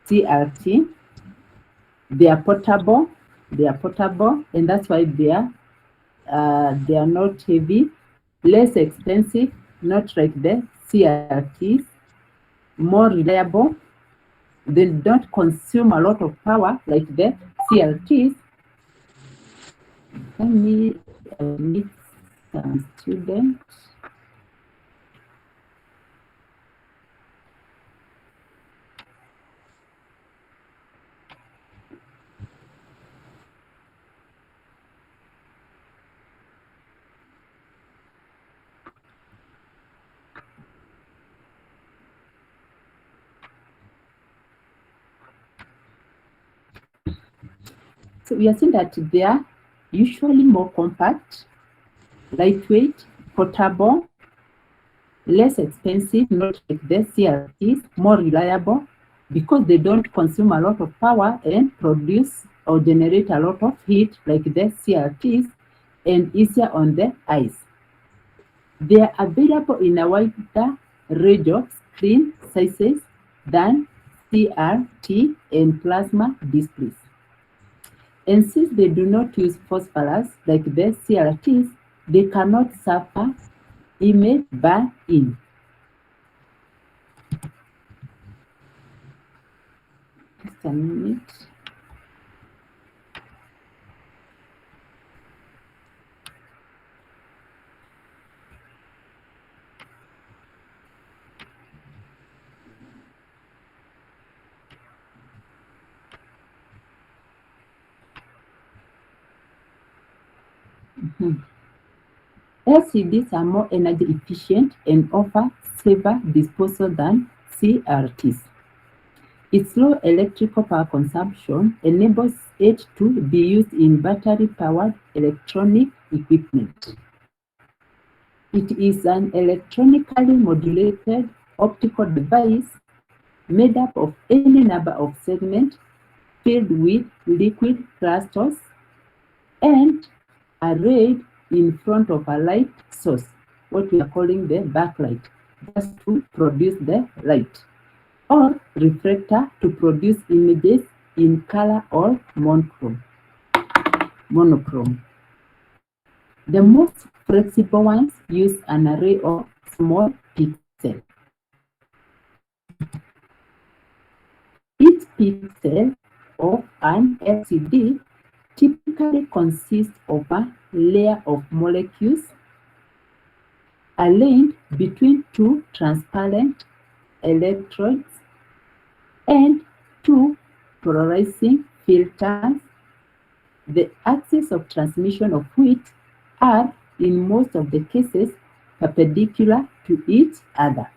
CRT. They are portable, and that's why they are not heavy, less expensive, not like the CRTs, more reliable. They don't consume a lot of power like the CRTs. Let me meet some students. So we are seeing that they are usually more compact, lightweight, portable, less expensive, not like the CRTs, more reliable because they don't consume a lot of power and produce or generate a lot of heat like the CRTs, and easier on the eyes. They are available in a wider range of screen sizes than CRT and plasma displays. And since they do not use phosphorus like the CRTs, they cannot suffer image burn-in. Just a minute. LCDs are more energy efficient and offer safer disposal than CRTs. Its low electrical power consumption enables it to be used in battery-powered electronic equipment. It is an electronically modulated optical device made up of any number of segments filled with liquid crystals and arrayed in front of a light source, what we are calling the backlight, just to produce the light, or reflector to produce images in color or monochrome. The most flexible ones use an array of small pixels. Each pixel of an LCD typically consists of a layer of molecules aligned between two transparent electrodes and two polarizing filters, the axes of transmission of which are, in most of the cases, perpendicular to each other.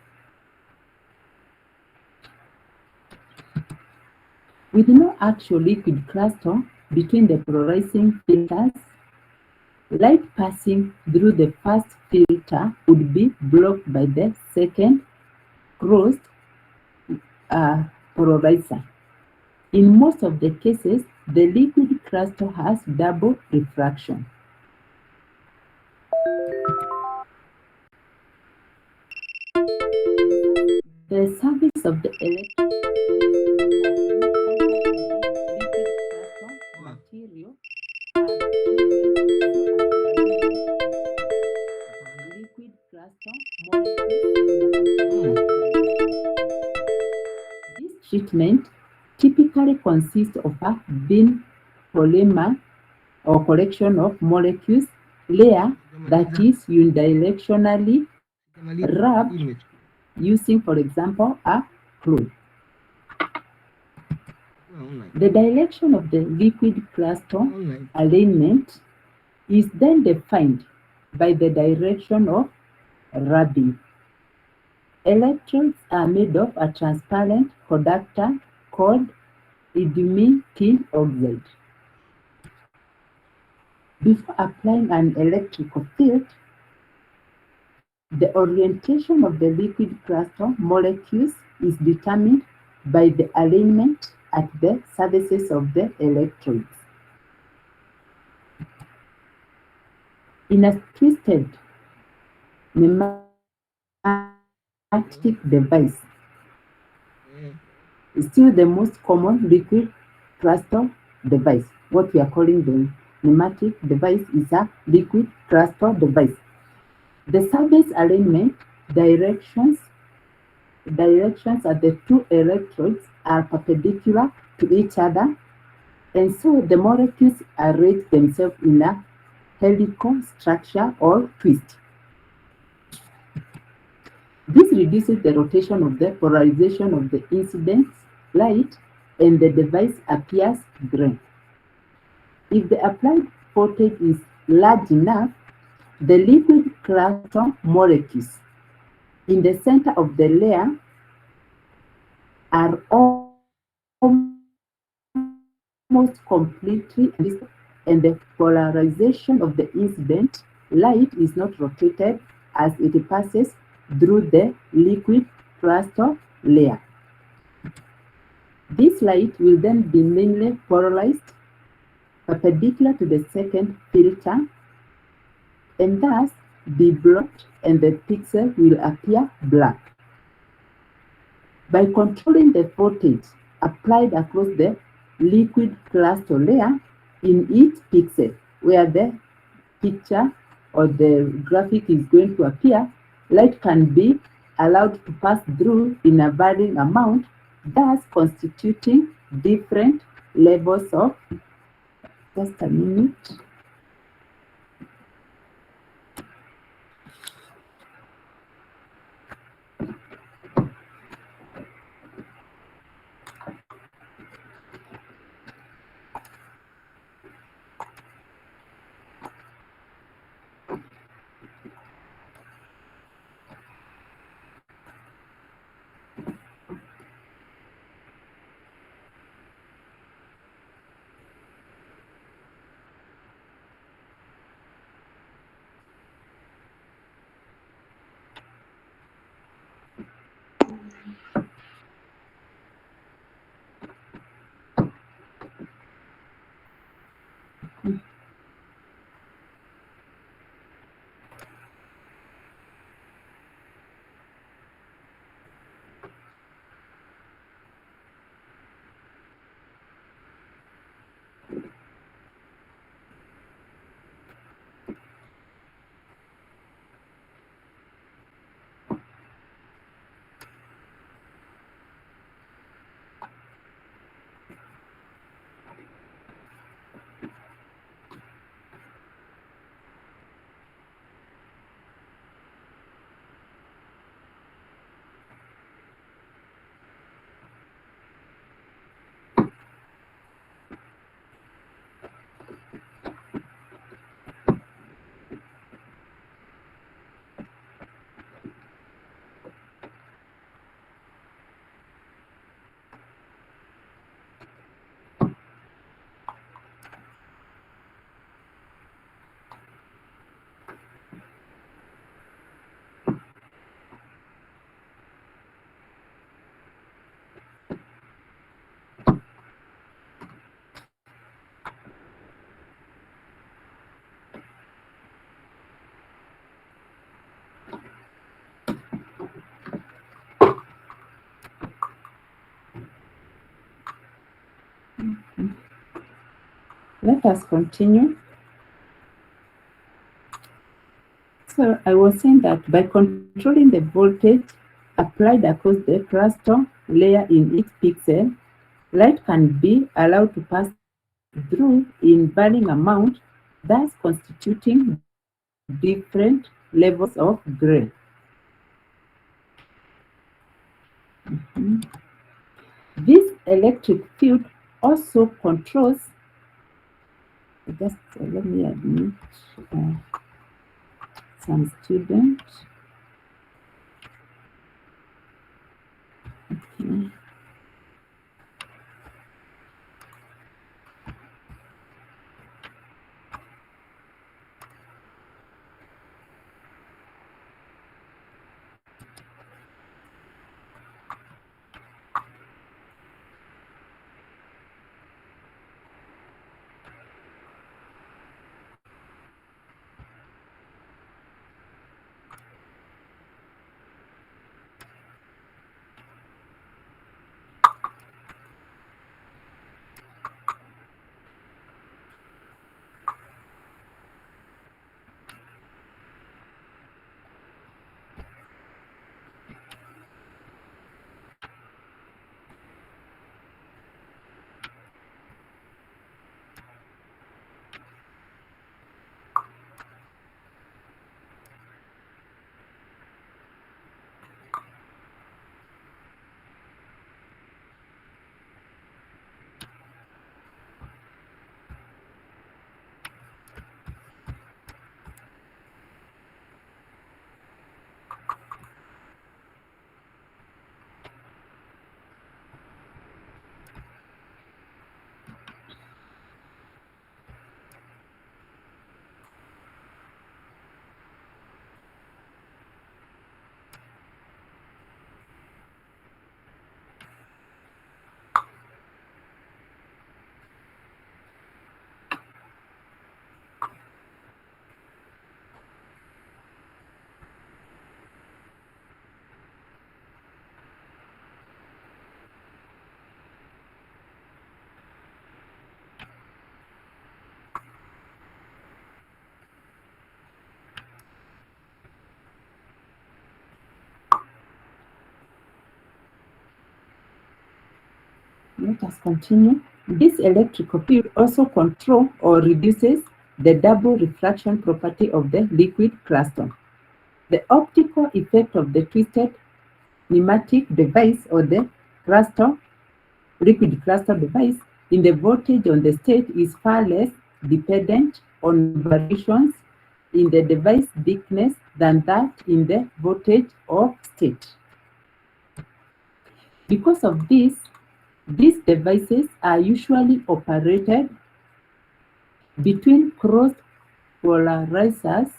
With no actual liquid cluster between the polarizing filters, light passing through the first filter would be blocked by the second closed polarizer. In most of the cases, the liquid cluster has double refraction. The surface of the electrode material liquid cluster molecules. This treatment typically consists of a thin polymer or collection of molecules layer that is unidirectionally wrapped using, for example, a cloth. The direction of the liquid cluster alignment is then defined by the direction of rubbing. Electrodes are made of a transparent conductor called Irene tin oxide. Before applying an electrical field, the orientation of the liquid cluster molecules is determined by the alignment at the surfaces of the electrodes. In a twisted pneumatic device, is still the most common liquid cluster device. What we are calling the pneumatic device is a liquid cluster device. The surface alignment directions of the two electrodes are perpendicular to each other, and so the molecules arrange themselves in a helical structure or twist. This reduces the rotation of the polarization of the incident light, and the device appears gray. If the applied voltage is large enough, the liquid cluster molecules in the center of the layer are almost completely and the polarization of the incident light is not rotated as it passes through the liquid cluster layer. This light will then be mainly polarized perpendicular to the second filter and thus be blocked, and the pixel will appear black. By controlling the voltage applied across the liquid cluster layer in each pixel where the picture or the graphic is going to appear, light can be allowed to pass through in a varying amount, thus constituting different levels of. Just a minute. Let us continue. So I was saying that by controlling the voltage applied across the cluster layer in each pixel, light can be allowed to pass through in varying amount, thus constituting different levels of gray. This electric field also controls, just let me admit some students. Okay. Let us continue. This electrical field also controls or reduces the double refraction property of the liquid crystal. The optical effect of the twisted pneumatic device or the liquid crystal device in the voltage on the state is far less dependent on variations in the device thickness than that in the voltage of state. Because of this, these devices are usually operated between cross polarizers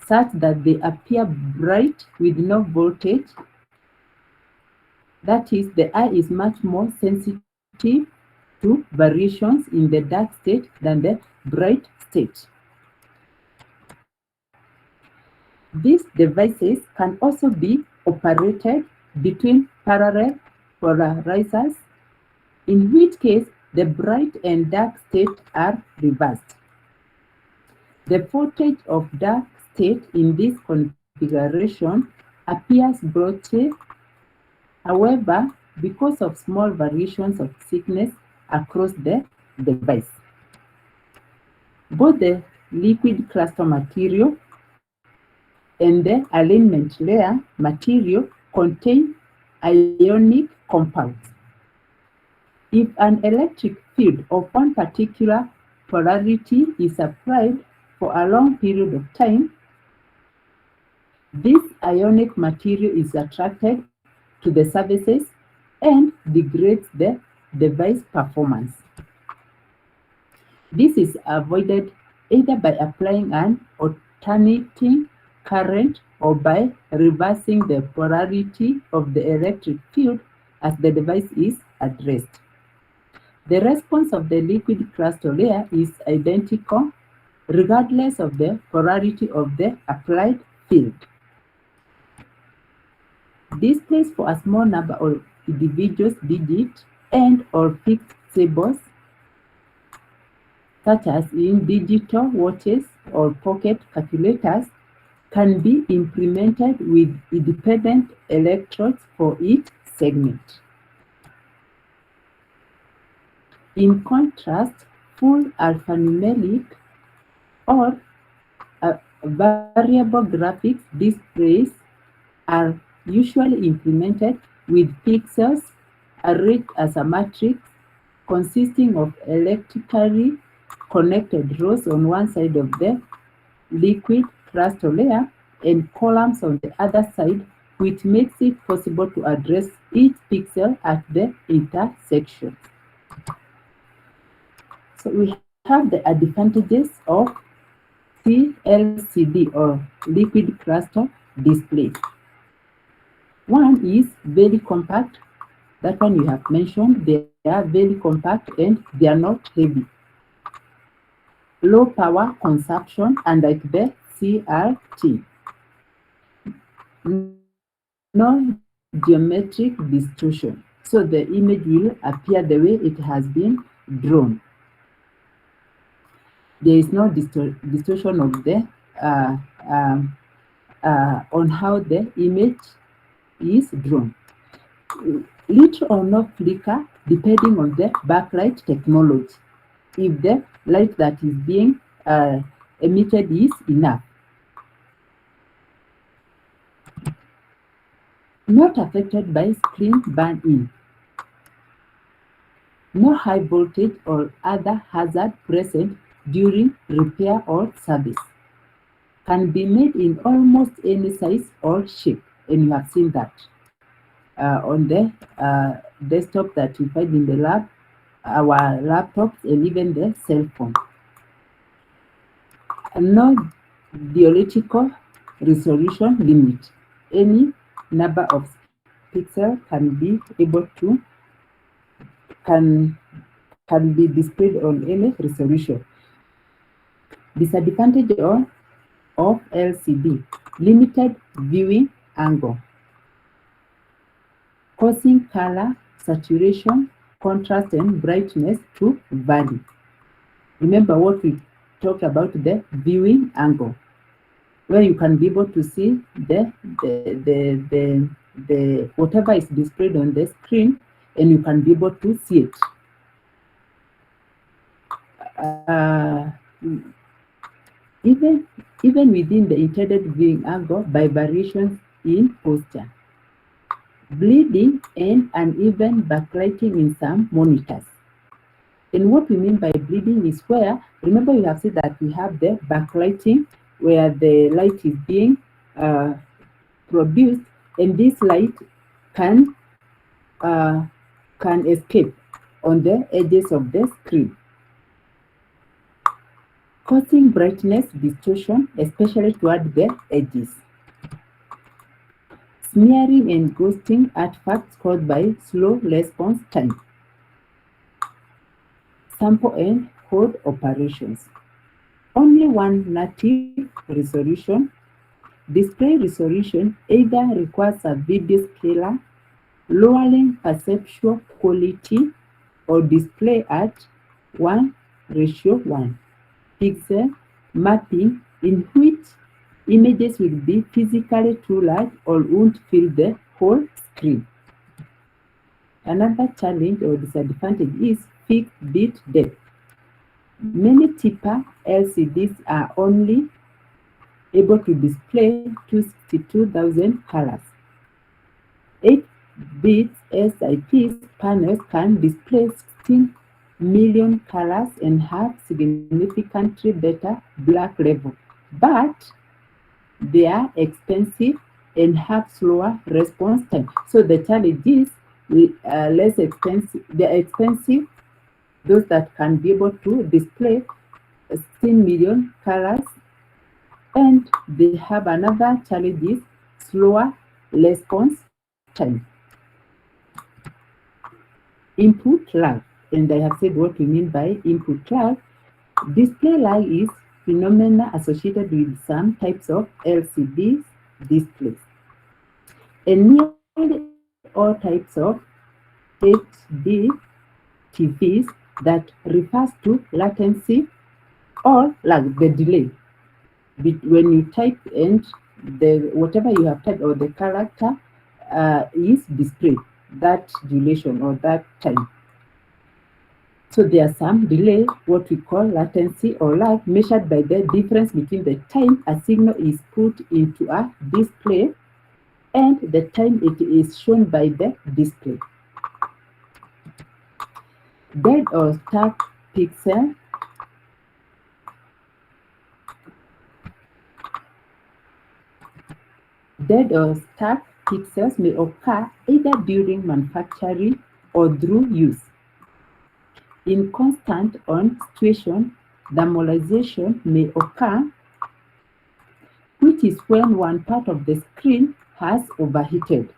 such that they appear bright with no voltage. That is, the eye is much more sensitive to variations in the dark state than the bright state. These devices can also be operated between parallel polarizers, in which case the bright and dark state are reversed. The voltage of dark state in this configuration appears blotchy. However, because of small variations of thickness across the device. Both the liquid crystal material and the alignment layer material contain ionic compounds. If an electric field of one particular polarity is applied for a long period of time, this ionic material is attracted to the surfaces and degrades the device performance. This is avoided either by applying an alternating current or by reversing the polarity of the electric field as the device is addressed. The response of the liquid crystal layer is identical regardless of the polarity of the applied field. Displays for a small number of individual digits and or fixed symbols, such as in digital watches or pocket calculators, can be implemented with independent electrodes for each segment. In contrast, full alphanumeric or variable graphics displays are usually implemented with pixels arrayed as a matrix consisting of electrically connected rows on one side of the liquid crystal layer and columns on the other side, which makes it possible to address each pixel at the intersection. So we have the advantages of CLCD or liquid crystal displays. One is very compact. That one you have mentioned. They are very compact and they are not heavy. Low power consumption, unlike the CRT. No geometric distortion. So the image will appear the way it has been drawn. There is no distortion of the on how the image is drawn. Little or no flicker depending on the backlight technology, if the light that is being emitted is enough. Not affected by screen burn-in. No high voltage or other hazard present during repair or service. Can be made in almost any size or shape, and you have seen that on the desktop that you find in the lab, our laptops, and even the cell phone. No theoretical resolution limit. Any number of pixels can be able to can be displayed on any resolution. Disadvantage of LCD: limited viewing angle, causing color, saturation, contrast, and brightness to vary. Remember what we talked about, the viewing angle, where you can be able to see the whatever is displayed on the screen. and you can be able to see it. Uh, even even within the intended viewing angle by variations in posture, bleeding, and uneven backlighting in some monitors. And what we mean by bleeding is where, remember you have said that we have the backlighting where the light is being uh, produced, and this light can uh, can escape on the edges of the screen, causing brightness distortion, especially toward the edges. Smearing and ghosting artifacts caused by slow response time. Sample and hold operations. Only one native resolution. Display resolution either requires a video scaler, lowering perceptual quality, or display at 1:1 pixel mapping, in which images will be physically too large or won't fill the whole screen. Another challenge or disadvantage is fixed bit depth. Many cheaper LCDs are only able to display 262,000 colors. 8-bit SIP panels can display 16 million colors and have significantly better black level, but they are expensive and have slower response time. So the challenge is less expensive. They're expensive, those that can be able to display 16 million colors, and they have another challenge is slower response time. Input lag, and I have said what we mean by input lag. Display lag is phenomena associated with some types of LCD displays. And nearly all types of HD TVs that refers to latency or lag, the delay when you type and the whatever you have typed or the character is displayed, that duration or that time. So there's some delay, what we call latency or lag, measured by the difference between the time a signal is put into a display and the time it is shown by the display. Dead or stuck pixel. Dead or stuck pixels may occur either during manufacturing or through use. In constant on situation, thermalization may occur, which is when one part of the screen has overheated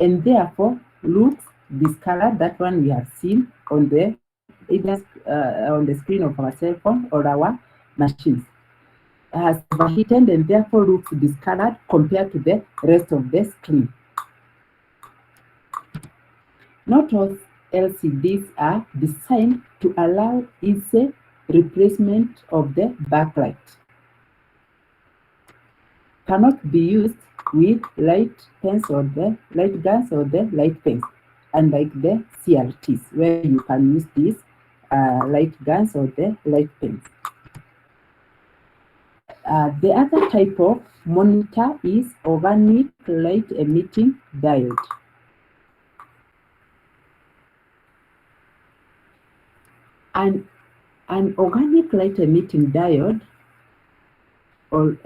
and therefore looks discolored. That one we have seen on the either on the screen of our cell phone or our machines. Has overheated and therefore looks discolored compared to the rest of the screen. Not all LCDs are designed to allow easy replacement of the backlight. Cannot be used with light pens or the light guns or the light pens, unlike the CRTs, where you can use these light guns or the light pens. The other type of monitor is organic light emitting diode. An organic light emitting diode, or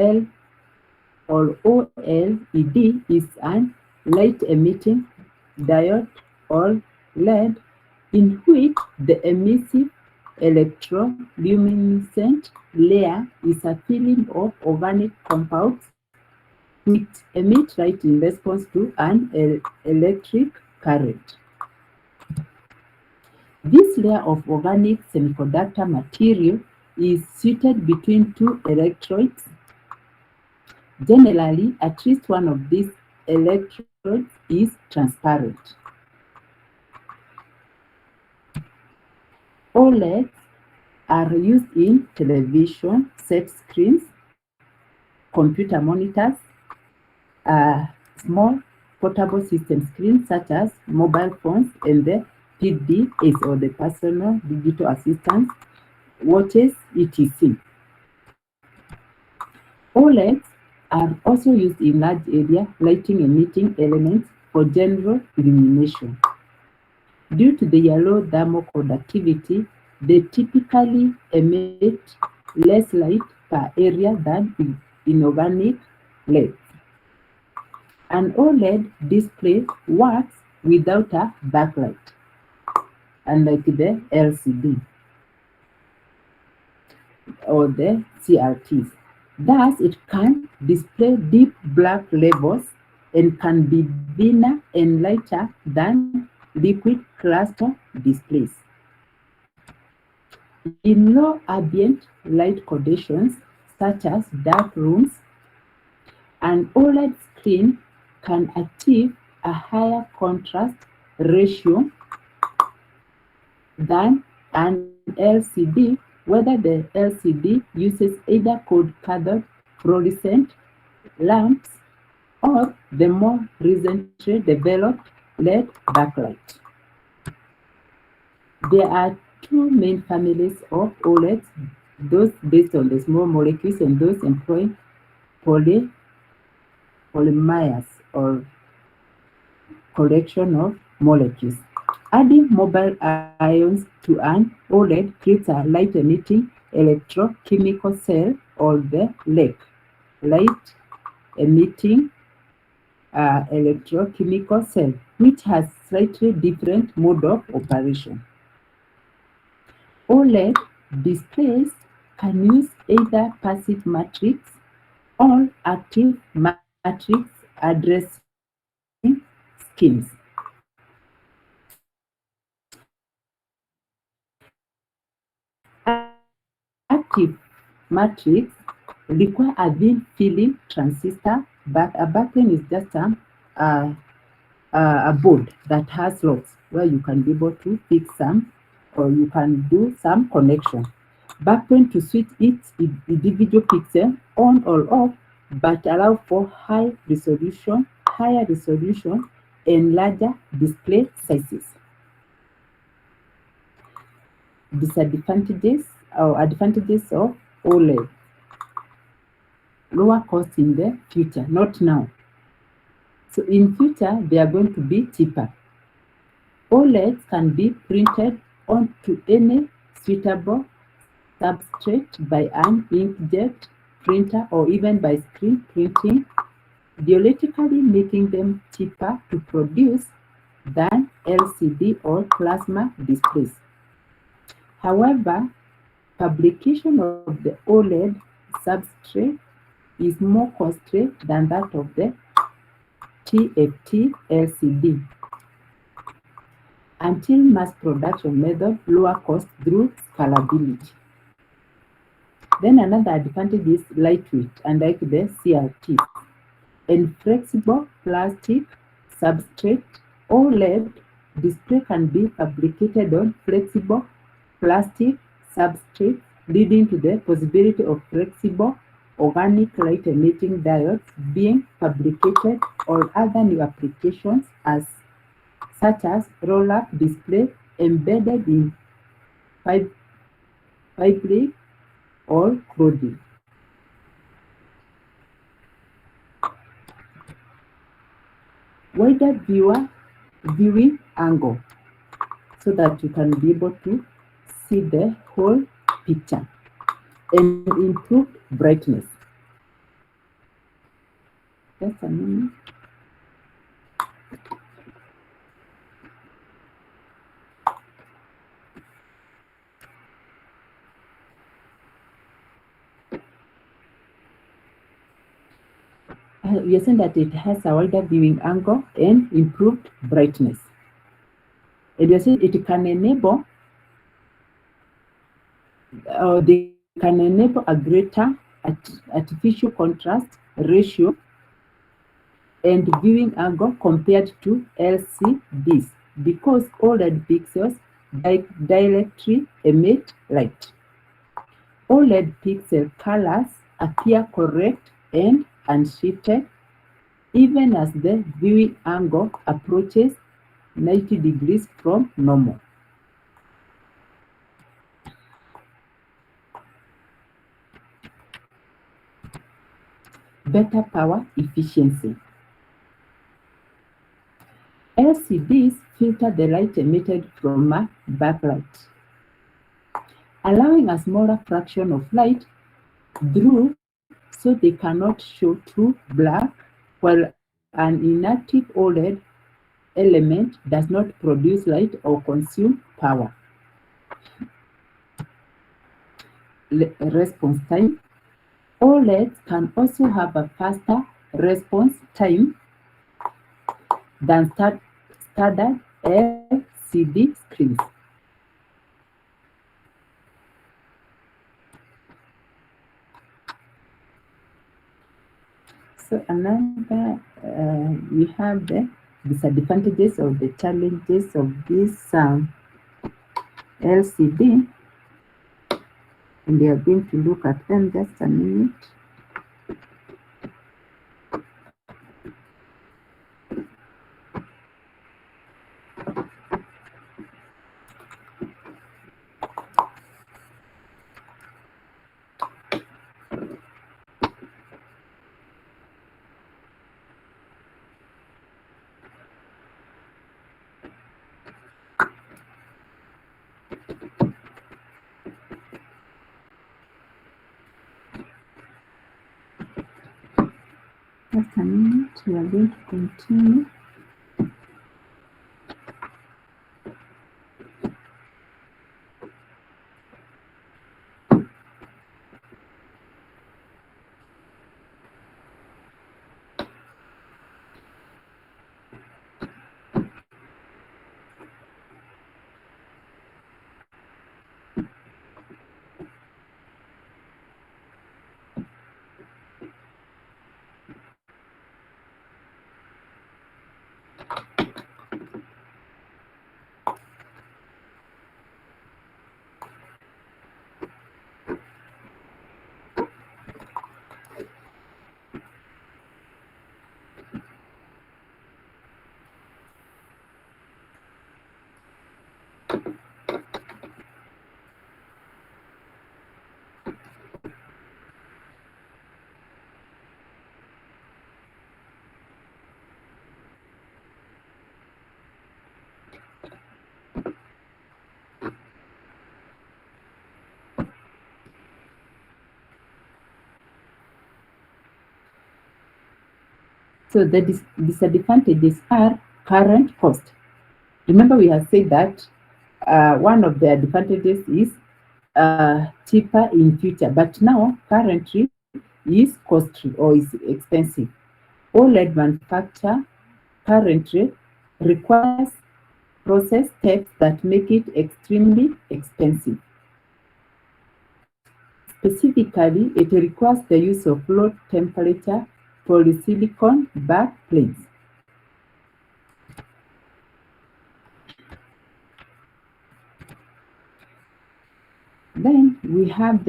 OLED, is an light emitting diode or LED in which the emissive electroluminescent layer is a film of organic compounds which emit light in response to an electric current. This layer of organic semiconductor material is seated between two electrodes. Generally, at least one of these electrodes is transparent. OLEDs are used in television set screens, computer monitors, small portable system screens such as mobile phones and the PDAs or the personal digital assistants, watches, etc. OLEDs are also used in large area lighting emitting elements for general illumination. Due to the low thermal conductivity, they typically emit less light per area than inorganic LEDs. An OLED display works without a backlight, unlike the LCD or the CRTs. Thus, it can display deep black levels and can be thinner and lighter than liquid cluster displays. In low ambient light conditions, such as dark rooms, an OLED screen can achieve a higher contrast ratio than an LCD, whether the LCD uses either cold cathode fluorescent lamps or the more recently developed LED backlight. There are two main families of OLEDs, those based on the small molecules and those employing polymers or collection of molecules. Adding mobile ions to an OLED creates a light-emitting electrochemical cell or the LEC, light-emitting electrochemical cell, which has slightly different mode of operation. OLED displays can use either passive matrix or active matrix addressing schemes. Active matrix require a thin film transistor, but a backplane is just a, a board that has slots where you can be able to fix some or you can do some connection. Backplane to switch its individual pixel on or off, but allow for higher resolution and larger display sizes. Disadvantages or advantages of OLED. Lower cost in the future, not now. So in future, they are going to be cheaper. OLEDs can be printed onto any suitable substrate by an inkjet printer or even by screen printing, theoretically making them cheaper to produce than LCD or plasma displays. However, fabrication of the OLED substrate is more costly than that of the TFT LCD. Until mass production method lower cost through scalability. Then another advantage is lightweight, unlike the CRTs. And flexible plastic substrate OLED display can be fabricated on flexible plastic substrate, leading to the possibility of flexible organic light emitting diodes being fabricated or other new applications such as roll-up display embedded in fabric or clothing. Wider viewing angle so that you can be able to see the whole picture and improved brightness. Just a minute. We are saying that it has a wider viewing angle and improved brightness. And we are saying it can enable they can enable a greater artificial contrast ratio and viewing angle compared to LCDs because OLED pixels directly emit light. OLED pixel colors appear correct and unshifted, even as the viewing angle approaches 90 degrees from normal. Better power efficiency. LCDs filter the light emitted from a backlight, allowing a smaller fraction of light through so they cannot show too black, while an inactive OLED element does not produce light or consume power. Response time. OLEDs can also have a faster response time than standard LCD screens. So another, we have the disadvantages or the challenges of this LCD, and we are going to look at them just a minute. Just a minute, we are going to continue. So the disadvantages are current cost. Remember, we have said that one of the advantages is cheaper in future, but now currently is costly or is expensive. OLED manufacture currently requires process steps that make it extremely expensive. Specifically, it requires the use of low temperature polysilicon backplates. Then we have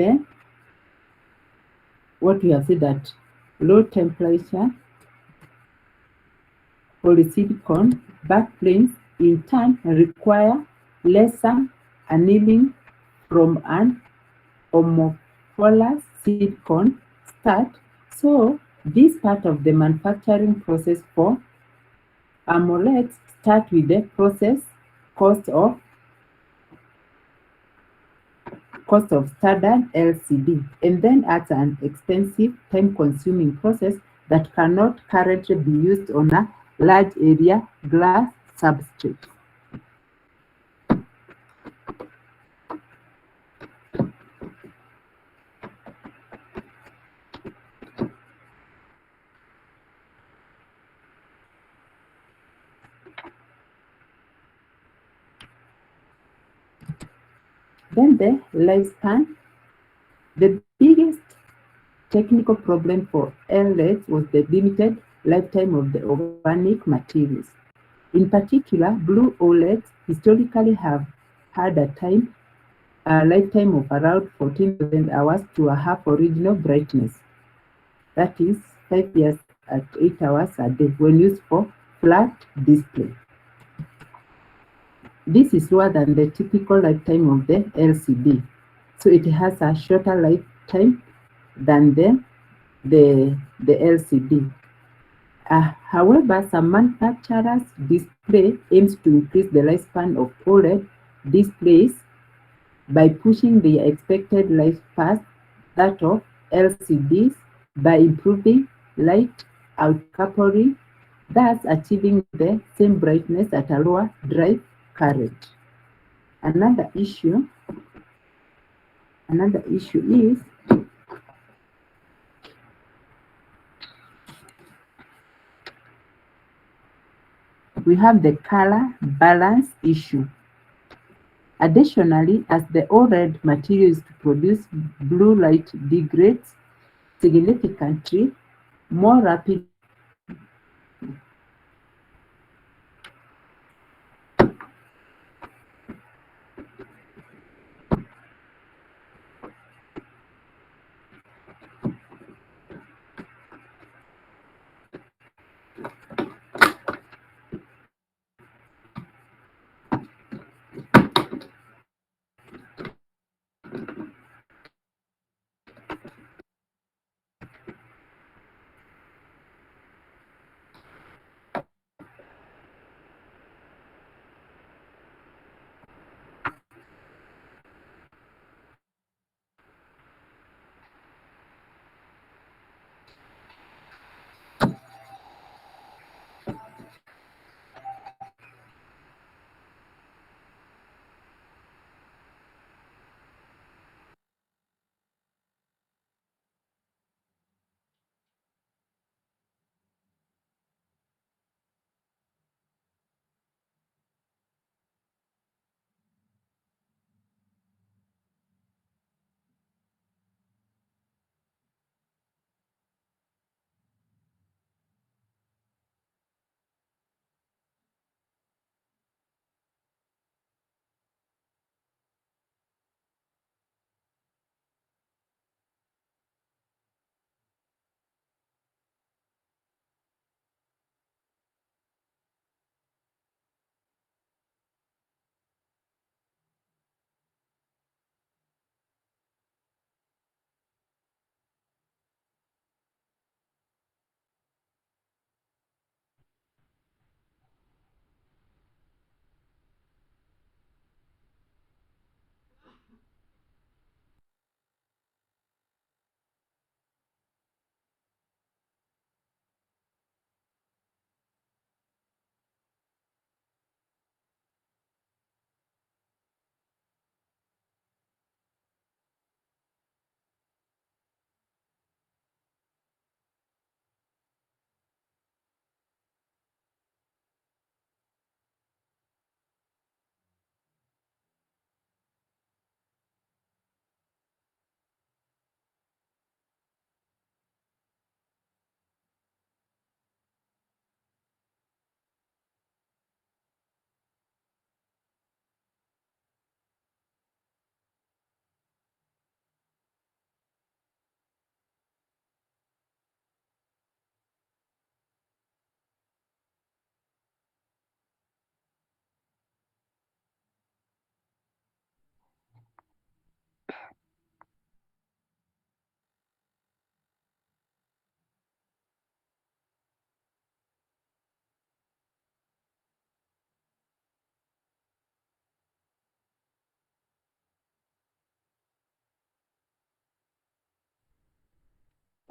what we have said, that low temperature polysilicon backplanes in turn require lesser annealing from an homophilous silicon start. So this part of the manufacturing process for AMOLEDs start with the process cost of standard LCD, and then adds an expensive, time-consuming process that cannot currently be used on a large area glass substrate. Then the lifespan. The biggest technical problem for LEDs was the limited lifetime of the organic materials. In particular, blue OLEDs historically have had a lifetime of around 14,000 hours to a half original brightness. That is 5 years at 8 hours a day when used for flat display. This is lower than the typical lifetime of the LCD. So it has a shorter lifetime than the LCD. However, some manufacturers' display aims to increase the lifespan of OLED displays by pushing the expected life past that of LCDs by improving light outcoupling, thus achieving the same brightness at a lower drive current. Another issue is we have the color balance issue. Additionally, as the OLED material is to produce blue light degrades significantly more rapidly.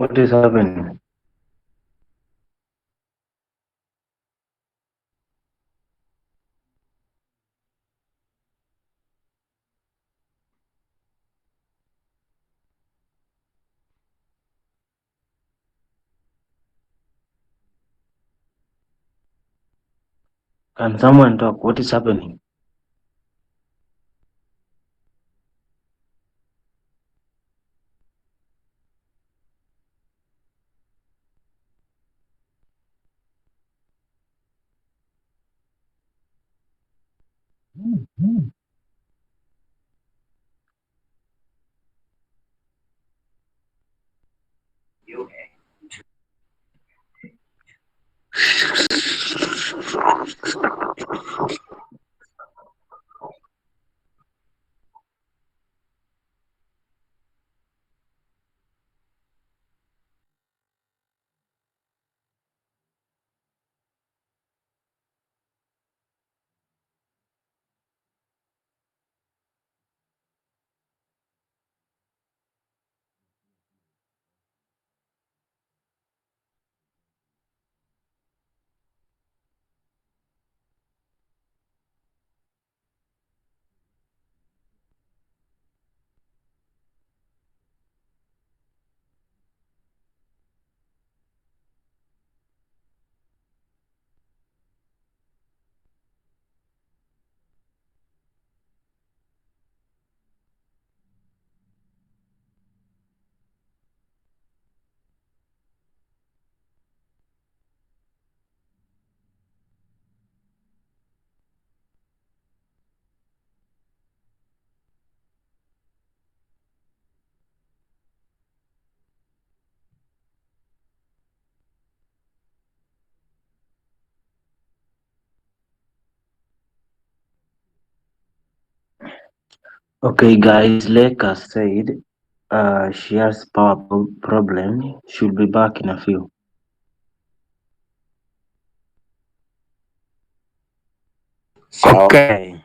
What is happening? Can someone talk? What is happening? Okay, guys, Lakers said Shear's power problem should be back in a few. Okay.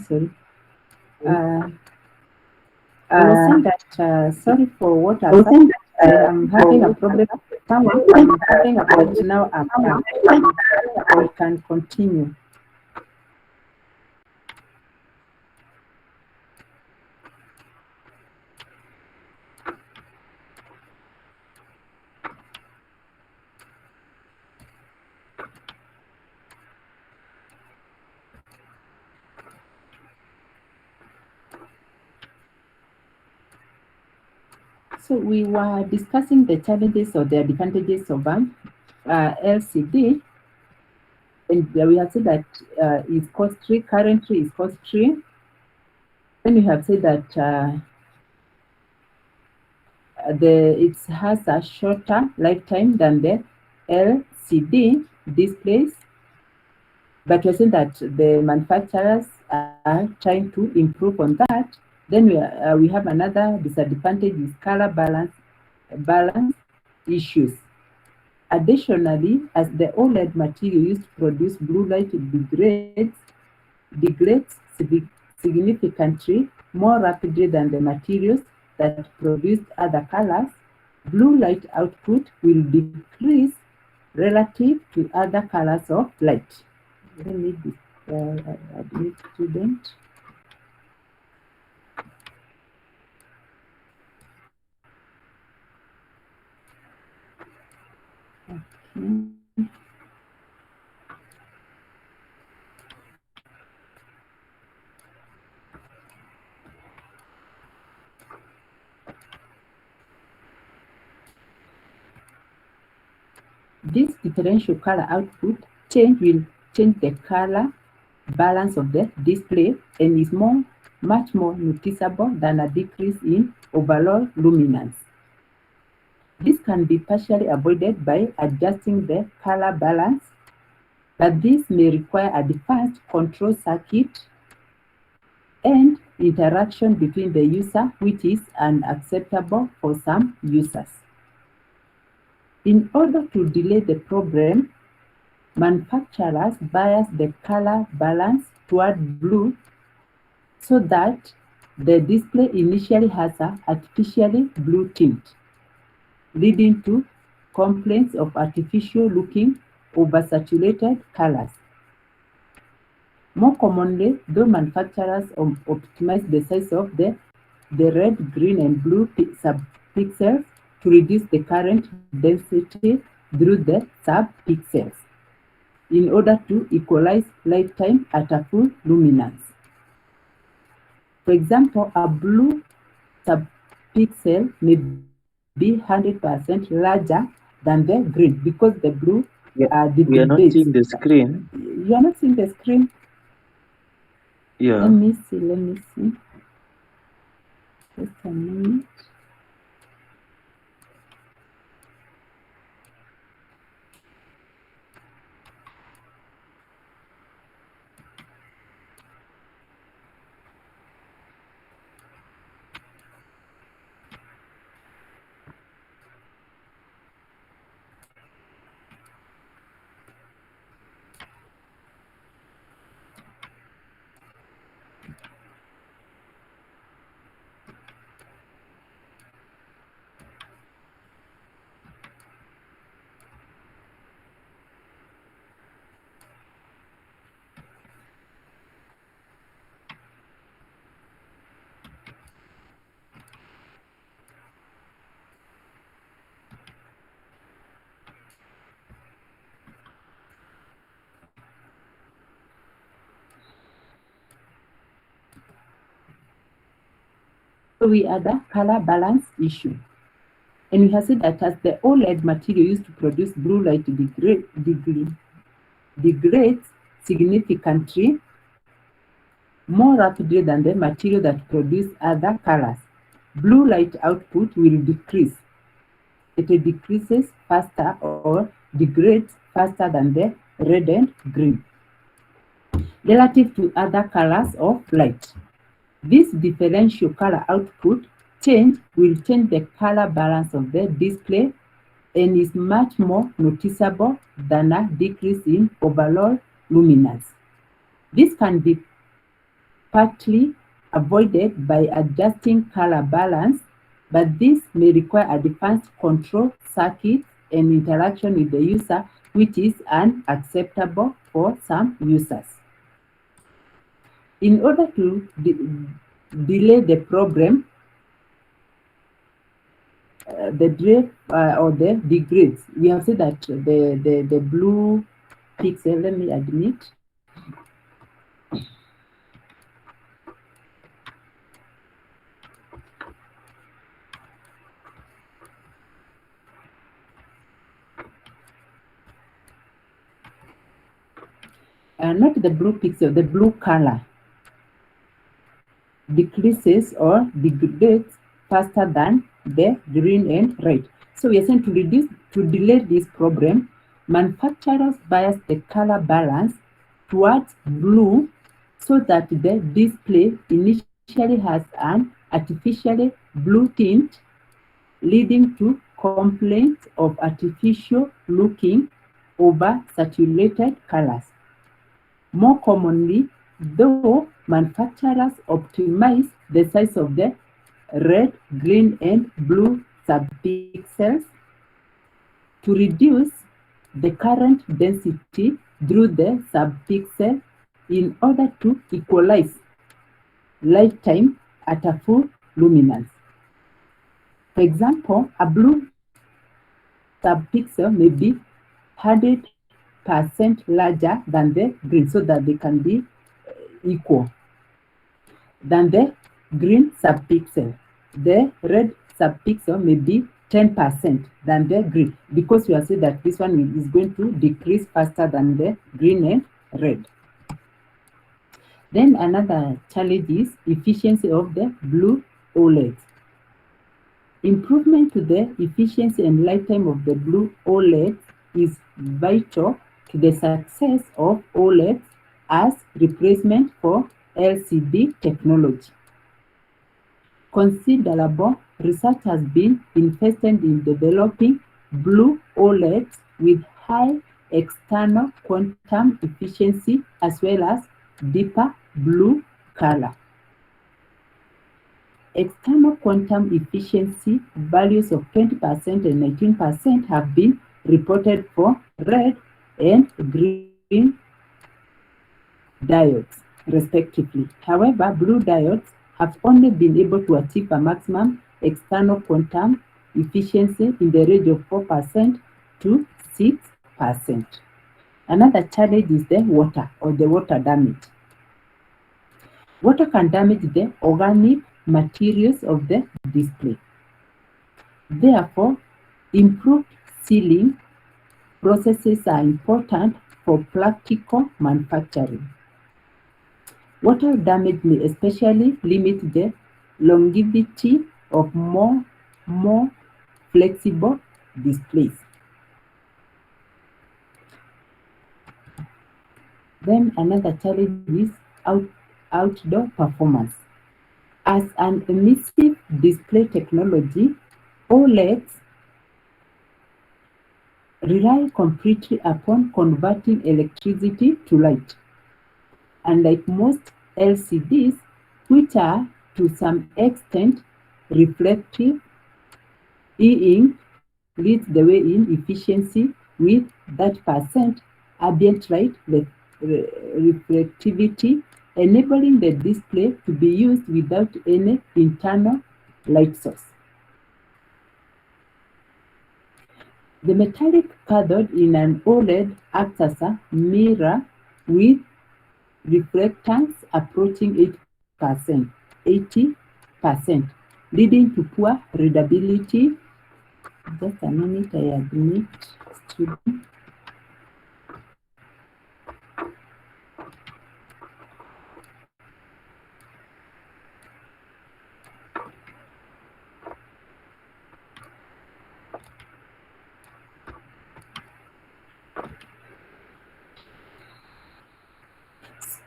Sorry. Uh, I was saying that sorry for what I've said. I am having a problem with someone. I'm having a but now I'm back. We can continue. So we were discussing the challenges or the advantages of LCD, and we have said that it's cost-free. Currently, it's cost-free. Then we have said that it has a shorter lifetime than the LCD displays, but we're saying that the manufacturers are trying to improve on that. Then we have another disadvantage is color balance issues. Additionally, as the OLED material used to produce blue light degrades significantly more rapidly than the materials that produced other colors, blue light output will decrease relative to other colors of light. I need this. Admit student. Okay. This differential color output change will change the color balance of the display and is much more noticeable than a decrease in overall luminance. This can be partially avoided by adjusting the color balance, but this may require advanced control circuit and interaction between the user, which is unacceptable for some users. In order to delay the problem, manufacturers bias the color balance toward blue so that the display initially has an artificially blue tint, leading to complaints of artificial-looking oversaturated colors. More commonly, though manufacturers optimize the size of the red, green, and blue subpixels to reduce the current density through the subpixels in order to equalize light time at a full luminance. For example, a blue subpixel may be 100% larger than the green because the blue Yeah, we are not degrades. seeing the screen. You are not seeing the screen? Let Yeah. me see, let me see. Just a minute. So we are the color balance issue. And we have said that as the OLED material used to produce blue light degrades significantly more rapidly than the material that produce other colors. Blue light output will decrease. It decreases faster or degrades faster than the red and green relative to other colors of light. This differential color output change will change the color balance of the display and is much more noticeable than a decrease in overall luminance. This can be partly avoided by adjusting color balance, but this may require advanced control circuits and interaction with the user, which is unacceptable for some users. In order to delay the problem, the drift or the degrades, we have said that the blue pixel, let me admit, not the blue pixel, the blue color decreases or degrades faster than the green and red. So we are saying to delay this problem, manufacturers bias the color balance towards blue so that the display initially has an artificially blue tint, leading to complaints of artificial looking over saturated colors. More commonly, though manufacturers optimize the size of the red, green, and blue subpixels to reduce the current density through the subpixel in order to equalize lifetime at a full luminance. For example, a blue subpixel may be 100% larger than the green so that they can be equal than the green subpixel. The red subpixel may be 10% than the green because we are saying that this one is going to decrease faster than the green and red. Then another challenge is efficiency of the blue OLEDs. Improvement to the efficiency and lifetime of the blue OLEDs is vital to the success of OLEDs as replacement for LCD technology. Considerable research has been invested in developing blue OLEDs with high external quantum efficiency as well as deeper blue color. External quantum efficiency values of 20% and 19% have been reported for red and green diodes, respectively. However, blue diodes have only been able to achieve a maximum external quantum efficiency in the range of 4% to 6%. Another challenge is the water or the water damage. Water can damage the organic materials of the display. Therefore, improved sealing processes are important for practical manufacturing. Water damage may especially limit the longevity of more flexible displays. Then another challenge is outdoor performance. As an emissive display technology, OLEDs rely completely upon converting electricity to light. Unlike most LCDs, which are to some extent reflective, e-ink leads the way in efficiency with 30% ambient light reflectivity, enabling the display to be used without any internal light source. The metallic cathode in an OLED acts as a mirror with reflectance approaching 80%, leading to poor readability. Just a minute, I admit, student.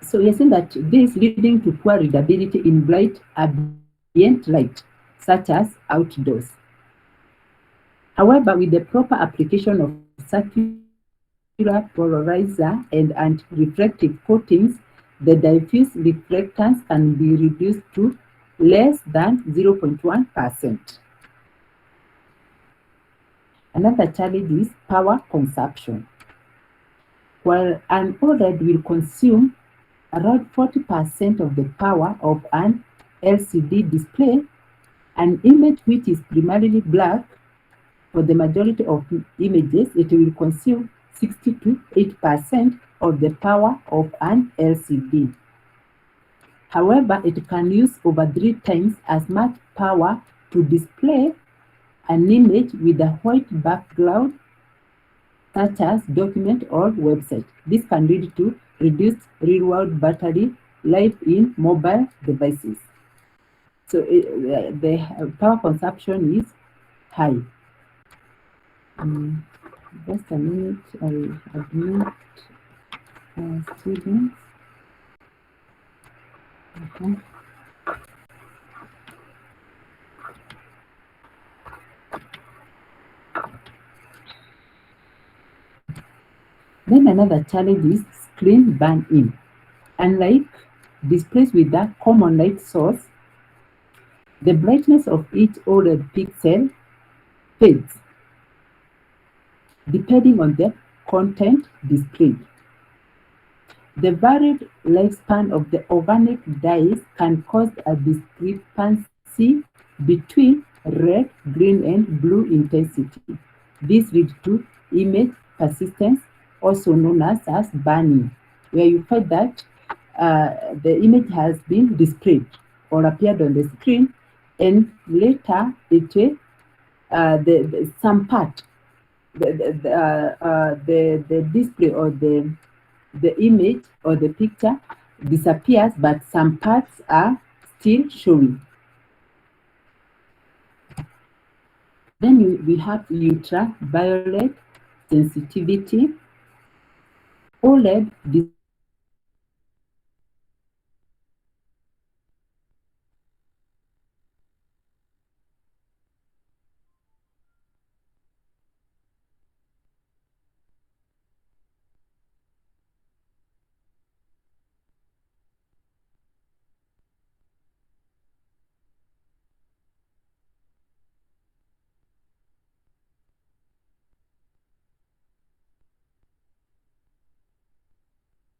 So you're saying that this leading to poor readability in bright ambient light, such as outdoors. However, with the proper application of circular polarizer and anti-reflective coatings, the diffuse reflectance can be reduced to less than 0.1%. Another challenge is power consumption. While an OLED will consume around 40% of the power of an LCD display, an image which is primarily black, for the majority of images, it will consume 60 to 8% of the power of an LCD. However, it can use over 3 times as much power to display an image with a white background, such as document or website. This can lead to reduced real-world battery life in mobile devices. So the power consumption is high. Just a minute, I admit students. Okay. Then another challenge is screen burn-in. Unlike displays with a common light source, the brightness of each OLED pixel fades depending on the content displayed. The varied lifespan of the organic dyes can cause a discrepancy between red, green, and blue intensity. This leads to image persistence, also known as burning, where you find that the image has been displayed or appeared on the screen, and later some part, the display or the image or the picture disappears, but some parts are still showing. Then we have ultraviolet sensitivity. OLED displays reflect ultraviolet radiation significantly more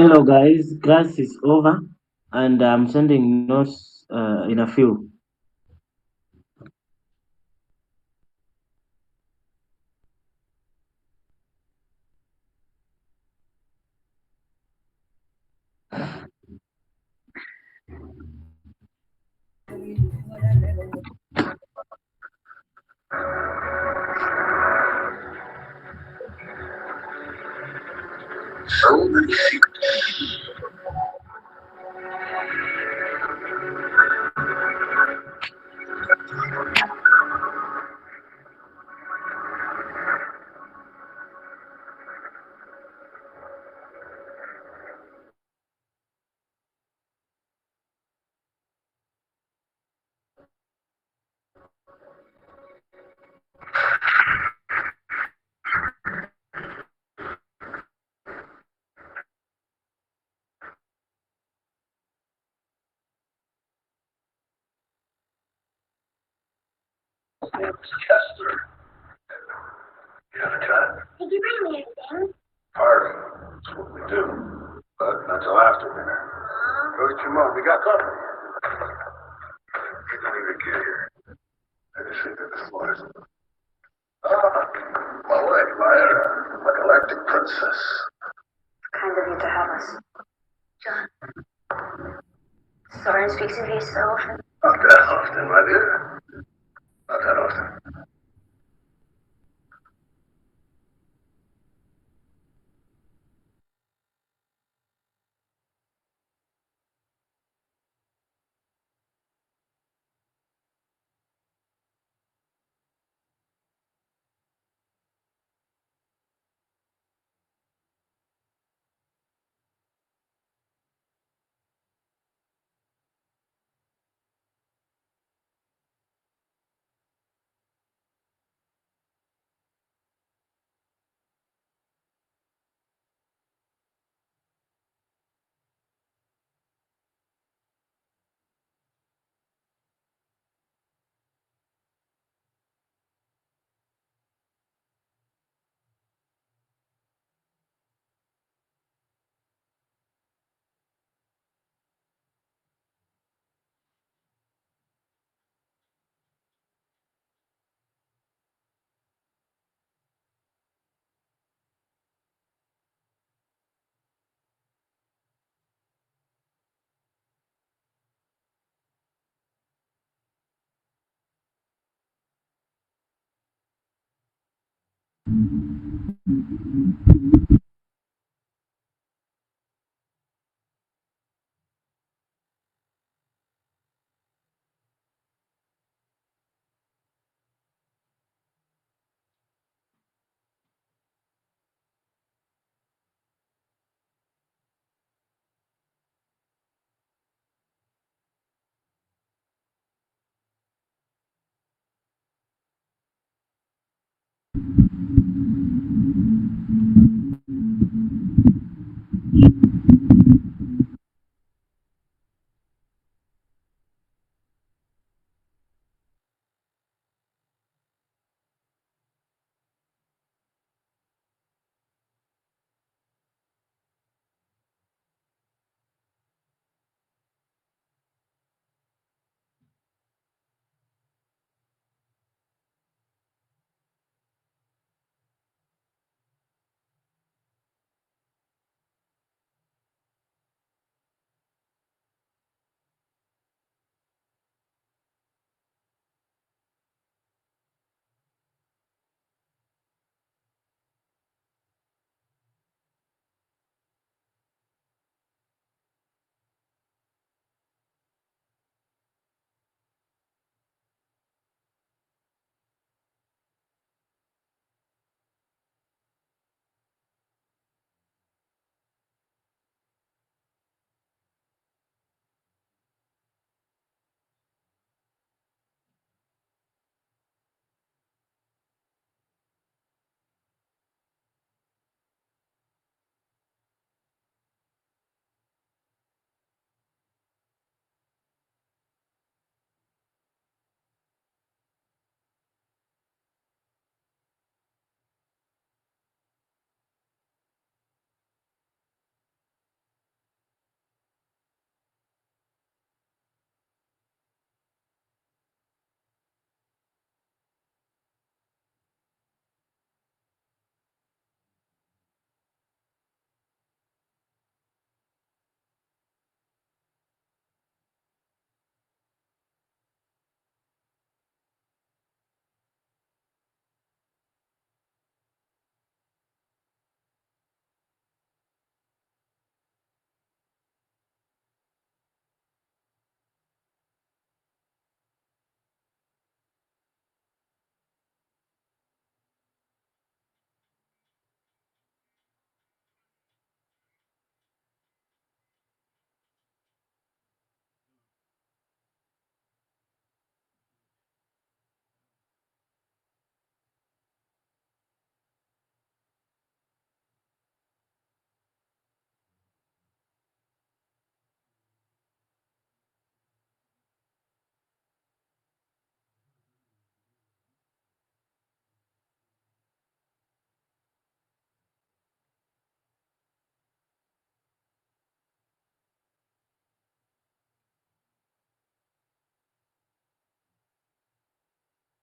Hello guys, class is over and I'm sending notes in a few. So many secrets. Chester. You have a time? Did you bring me anything? Party. That's what we do. But not till after dinner. Go get your mom. We got company. You don't even get here. I just think that this was. My wife, my galactic princess. Kind of you to have us. John. Soren speaks of you so often. Not that often, my dear. Not that often.